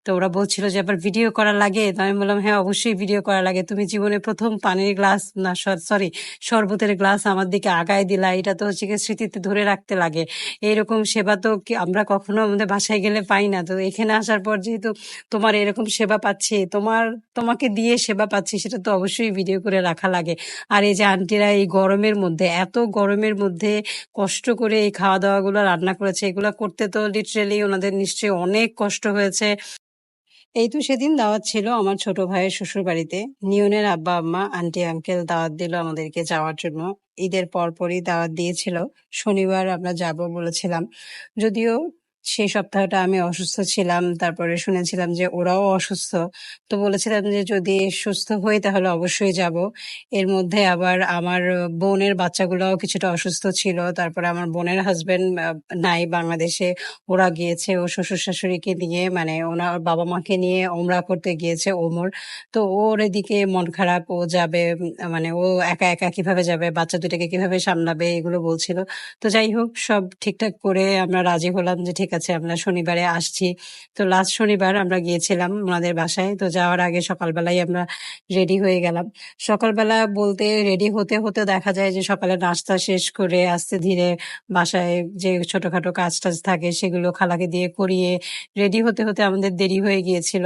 তো ওরা বলছিল যে আবার ভিডিও করা লাগে, তো আমি বললাম হ্যাঁ অবশ্যই ভিডিও করা লাগে, তুমি জীবনে প্রথম পানির গ্লাস না সরি শরবতের গ্লাস আমার দিকে আগায় দিলা, এটা তো হচ্ছে গিয়ে স্মৃতিতে ধরে রাখতে লাগে। এরকম সেবা তো আমরা কখনো আমাদের বাসায় গেলে পাই না, তো এখানে আসার পর যেহেতু তোমার এরকম সেবা পাচ্ছি, তোমাকে দিয়ে সেবা পাচ্ছি, সেটা তো অবশ্যই ভিডিও করে রাখা লাগে। আর এই যে আন্টিরা এই গরমের মধ্যে, এত গরমের মধ্যে কষ্ট করে এই খাওয়া দাওয়াগুলো রান্না করেছে, এগুলো করতে তো লিটারেলি ওনাদের নিশ্চয়ই অনেক কষ্ট হয়েছে। এই তো সেদিন দাওয়াত ছিল আমার ছোট ভাইয়ের শ্বশুর বাড়িতে। নিয়নের আব্বা আম্মা আন্টি আঙ্কেল দাওয়াত দিল আমাদেরকে যাওয়ার জন্য। ঈদের পরপরই দাওয়াত দিয়েছিল। শনিবার আমরা যাব বলেছিলাম। যদিও সেই সপ্তাহটা আমি অসুস্থ ছিলাম, তারপরে শুনেছিলাম যে ওরাও অসুস্থ। তো বলেছিলাম যে যদি সুস্থ হই তাহলে অবশ্যই যাব। এর মধ্যে আবার আমার বোনের বাচ্চাগুলোও কিছুটা অসুস্থ ছিল, তারপরে আমার বোনের হাজবেন্ড নাই বাংলাদেশে, ওরা গিয়েছে ও শ্বশুর শাশুড়িকে নিয়ে, মানে ওনার বাবা মাকে নিয়ে ওমরা করতে গিয়েছে ওমর। তো ওর এদিকে মন খারাপ, ও যাবে মানে ও একা একা কিভাবে যাবে, বাচ্চা দুটাকে কিভাবে সামলাবে, এগুলো বলছিল। তো যাই হোক সব ঠিকঠাক করে আমরা রাজি হলাম যে ঠিক আছে আমরা শনিবারে আসছি। তো লাস্ট শনিবার আমরা গিয়েছিলাম ওনাদের বাসায়। তো যাওয়ার আগে সকালবেলায় আমরা রেডি হয়ে গেলাম। সকালবেলা বলতে রেডি হতে হতে দেখা যায় যে সকালে নাস্তা শেষ করে আস্তে ধীরে বাসায় যে ছোটখাটো কাজ টাজ থাকে সেগুলো খালাকে দিয়ে করিয়ে রেডি হতে হতে আমাদের দেরি হয়ে গিয়েছিল।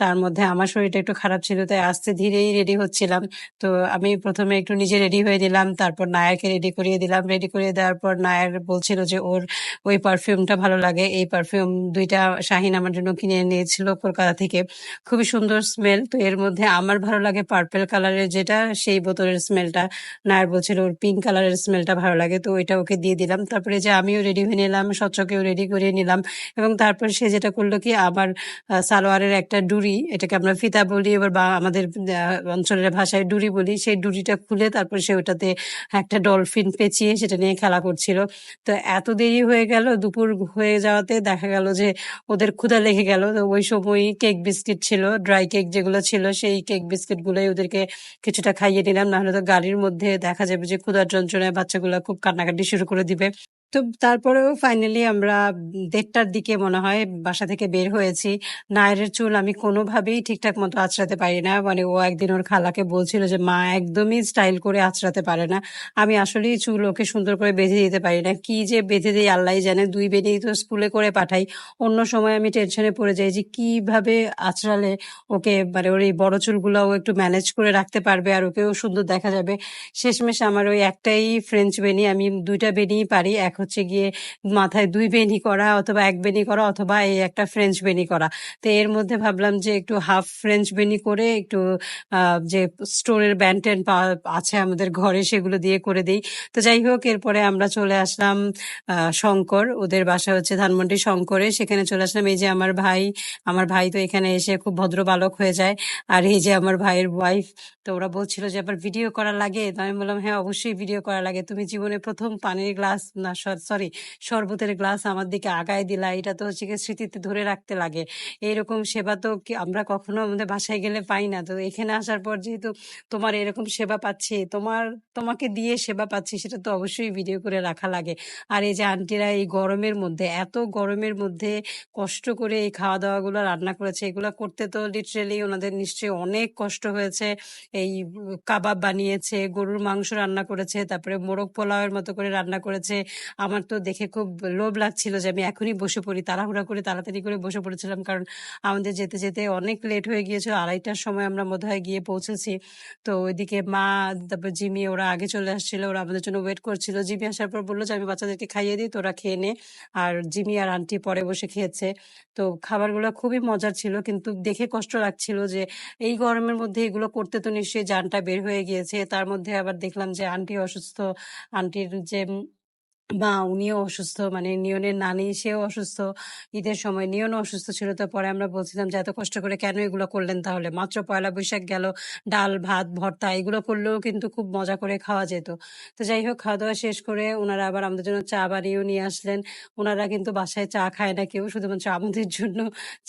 তার মধ্যে আমার শরীরটা একটু খারাপ ছিল, তাই আস্তে ধীরেই রেডি হচ্ছিলাম। তো আমি প্রথমে একটু নিজে রেডি হয়ে দিলাম, তারপর নায়ারকে রেডি করিয়ে দিলাম। রেডি করিয়ে দেওয়ার পর নায়ার বলছিল যে ওর ওই পারফিউমটা ভালো লাগে। এই পারফিউম দুইটা শাহিন আমার জন্য কিনে নিয়েছিল কলকাতা থেকে, খুবই সুন্দর স্মেল। তো এর মধ্যে আমার ভালো লাগে পার্পেল কালারের যেটা, সেই বোতলের স্মেলটা। নায়ার বলছিল ওর পিঙ্ক কালারের স্মেলটা ভালো লাগে, তো ওইটা ওকে দিয়ে দিলাম। তারপরে যে আমিও রেডি হয়ে নিলাম, স্বচ্ছকেও রেডি করিয়ে নিলাম। এবং তারপর সে যেটা করলো কি, আমার সালোয়ারের একটা ডুরি, এটাকে আমরা ফিতা বলি এবার বা আমাদের অঞ্চলের ভাষায় ডুরি বলি, সেই ডুরিটা খুলে তারপর সে ওটাতে একটা ডলফিন পেঁচিয়ে সেটা নিয়ে খেলা করছিল। তো এত দেরি হয়ে গেল, দুপুর হয়ে যাওয়াতে দেখা গেল যে ওদের ক্ষুধা লেগে গেল। তো ওই সময় কেক বিস্কিট ছিল, ড্রাই কেক যেগুলো ছিল, সেই কেক বিস্কিট গুলোই ওদেরকে কিছুটা খাইয়ে নিলাম, নাহলে তো গাড়ির মধ্যে দেখা যাবে যে ক্ষুধার যন্ত্রণায় বাচ্চাগুলো খুব কান্নাকাটি শুরু করে দিবে। তো তারপরেও ফাইনালি আমরা 1:30টার দিকে মনে হয় বাসা থেকে বের হয়েছি। নায়রের চুল আমি কোনোভাবেই ঠিকঠাক মতো আঁচড়াতে পারি না, মানে ও একদিন ওর খালাকে বলছিল যে মা একদমই স্টাইল করে আঁচড়াতে পারে না। আমি আসলেই চুল ওকে সুন্দর করে বেঁধে দিতে পারি না, কি যে বেঁধে দিই আল্লাহই জানে। 2 বেনিই তো স্কুলে করে পাঠাই। অন্য সময় আমি টেনশনে পড়ে যাই যে কিভাবে আঁচড়ালে ওকে, মানে ওর এই বড় চুলগুলো ও একটু ম্যানেজ করে রাখতে পারবে আর ওকেও সুন্দর দেখা যাবে। শেষমেশ আমার ওই একটাই ফ্রেঞ্চ বেনি, আমি 2টা বেনিই পারি। এক হচ্ছে গিয়ে মাথায় 2 বেনি করা, অথবা 1 বেনি করা, অথবা এই একটা ফ্রেঞ্চ বেনি করা। তো এর মধ্যে ভাবলাম যে একটু হাফ ফ্রেঞ্চ বেনি করে একটু যে স্টোনের ব্যান্ড ট্যান্ড আছে আমাদের ঘরে সেগুলো দিয়ে করে দিই। তো যাই হোক এরপরে আমরা চলে আসলাম শঙ্কর, ওদের বাসা হচ্ছে ধানমন্ডি শঙ্করে, সেখানে চলে আসলাম। এই যে আমার ভাই তো এখানে এসে খুব ভদ্র বালক হয়ে যায়। আর এই যে আমার ভাইয়ের ওয়াইফ, তো ওরা বলছিল যে আবার ভিডিও করা লাগে, তো আমি বললাম হ্যাঁ অবশ্যই ভিডিও করা লাগে, তুমি জীবনে প্রথম পানির গ্লাস না সরি শরবতের গ্লাস আমার দিকে আগায় দিলা, এটা তো হচ্ছে গিয়ে স্মৃতিতে ধরে রাখতে লাগে। এইরকম সেবা তো আমরা কখনো আমাদের বাসায় গেলে পাই না, তো এখানে আসার পর যেহেতু তোমার এরকম সেবা পাচ্ছি, তোমাকে দিয়ে সেবা পাচ্ছি, সেটা তো অবশ্যই ভিডিও করে রাখা লাগে। আর এই যে আন্টিরা এই গরমের মধ্যে, এত গরমের মধ্যে কষ্ট করে এই খাওয়া দাওয়াগুলো রান্না করেছে, এগুলো করতে তো লিটারেলি ওনাদের নিশ্চয়ই অনেক কষ্ট হয়েছে। এই কাবাব বানিয়েছে, গরুর মাংস রান্না করেছে, তারপরে মোরগ পোলাওয়ের মতো করে রান্না করেছে। আমার তো দেখে খুব লোভ লাগছিল যে আমি এখনই বসে পড়ি, তাড়াহুড়া করে তাড়াতাড়ি করে বসে পড়েছিলাম, কারণ আমাদের যেতে যেতে অনেক লেট হয়ে গিয়েছিল। 2:30টার সময় আমরা বোধহয় গিয়ে পৌঁছেছি। তো ওইদিকে মা, তারপর জিমি ওরা আগে চলে আসছিল, ওরা আমাদের জন্য ওয়েট করছিল। জিমি আসার পর বললো যে আমি বাচ্চাদেরকে খাইয়ে দিই, তোরা খেয়ে নে। আর জিমি আর আন্টি পরে বসে খেয়েছে। তো খাবারগুলো খুবই মজার ছিল, কিন্তু দেখে কষ্ট লাগছিল যে এই গরমের মধ্যে এগুলো করতে তো নিশ্চয়ই জানটা বের হয়ে গিয়েছে। তার মধ্যে আবার দেখলাম যে আন্টি অসুস্থ, আন্টির যে মা উনিও অসুস্থ, মানে নিয়নের নানি সেও অসুস্থ। ঈদের সময় নিয়নও অসুস্থ ছিল। তো পরে আমরা বলছিলাম যে এত কষ্ট করে কেন এগুলো করলেন, তাহলে মাত্র পয়লা বৈশাখ গেল, ডাল ভাত ভর্তা এগুলো করলেও কিন্তু খুব মজা করে খাওয়া যেত। তো যাই হোক খাওয়া দাওয়া শেষ করে ওনারা আবার আমাদের জন্য চা বানিয়েও নিয়ে আসলেন। ওনারা কিন্তু বাসায় চা খায় না কেউ, শুধুমাত্র আমাদের জন্য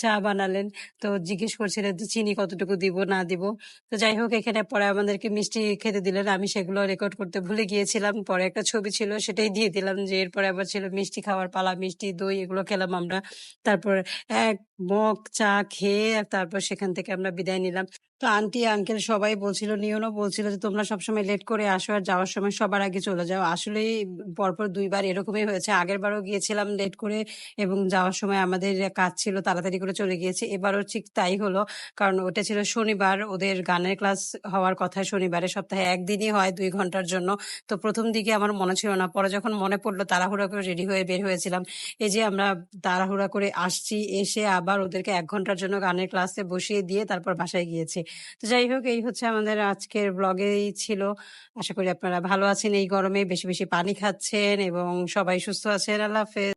চা বানালেন। তো জিজ্ঞেস করছিলেন যে চিনি কতটুকু দিব না দিব। তো যাই হোক এখানে পরে আমাদেরকে মিষ্টি খেতে দিলেন, আমি সেগুলো রেকর্ড করতে ভুলে গিয়েছিলাম, পরে একটা ছবি ছিল সেটাই দিয়ে দিলাম। গেলাম, যে এরপরে আবার ছিল মিষ্টি খাওয়ার পালা, মিষ্টি, দই এগুলো খেলাম আমরা। তারপর এক মগ চা খেয়ে তারপর সেখান থেকে আমরা বিদায় নিলাম। তো আন্টি আঙ্কেল সবাই বলছিল, নিয়নও বলছিল যে তোমরা সবসময় লেট করে আসো আর যাওয়ার সময় সবার আগে চলে যাও। আসলেই পরপর ২ বার এরকমই হয়েছে। আগেরবারও গিয়েছিলাম লেট করে এবং যাওয়ার সময় আমাদের কাজ ছিল, তাড়াতাড়ি করে চলে গিয়েছি। এবারও ঠিক তাই হলো। কারণ ওটা ছিল শনিবার, ওদের গানের ক্লাস হওয়ার কথা শনিবারে, সপ্তাহে ১ দিনই হয় ২ ঘন্টার জন্য। তো ১ম দিকে আমার মনে ছিল না। পরে যখন মনে পড়লো তাড়াহুড়া করে রেডি হয়ে বের হয়েছিলাম। এই যে আমরা তাড়াহুড়া করে আসছি, এসে আবার ওদেরকে ১ ঘন্টার জন্য গানের ক্লাসে বসিয়ে দিয়ে তারপর বাসায় গিয়েছি। তো যাই হোক, এই হচ্ছে আমাদের আজকের ব্লগেই ছিল। আশা করি আপনারা ভালো আছেন এই গরমে, বেশি, বেশি পানি খাচ্ছেন এবং সবাই সুস্থ আছেন। আল্লাহ হাফেজ।